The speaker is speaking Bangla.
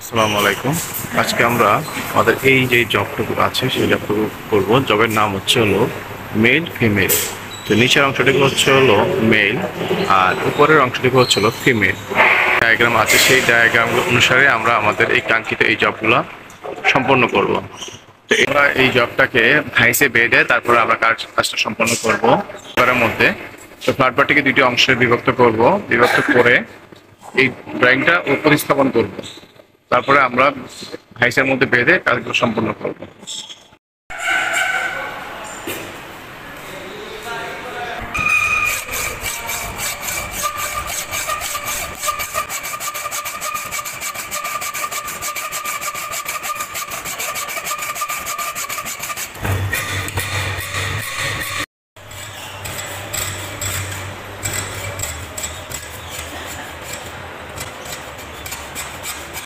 আসসালামু আলাইকুম। আজকে আমরা আমাদের এই যে জবটুকু আছে সেই জবটুকু করব। জবের নাম হলো মেল ফিমেল। তো নিচের অংশটুকু হলো মেল, আর উপরের অংশটুকু হলো ফিমেল। ডায়াগ্রাম আছে, সেই ডায়াগ্রাম অনুসারে আমরা আমাদের এই কাঙ্ক্ষিত এই জবগুলো সম্পন্ন করব। তো আমরা এই জবটাকে ভাইসে বেঁধে তারপরে আমরা কাজটা সম্পন্ন করব এবারের মধ্যে। তো ফ্ল্যাটবারটিকে দুইটি অংশে বিভক্ত করব, বিভক্ত করে এই ড্রয়িংটা উপস্থাপন করব। তারপরে আমরা ভাইসের মধ্যে বেঁধে কাজগুলো সম্পন্ন করব।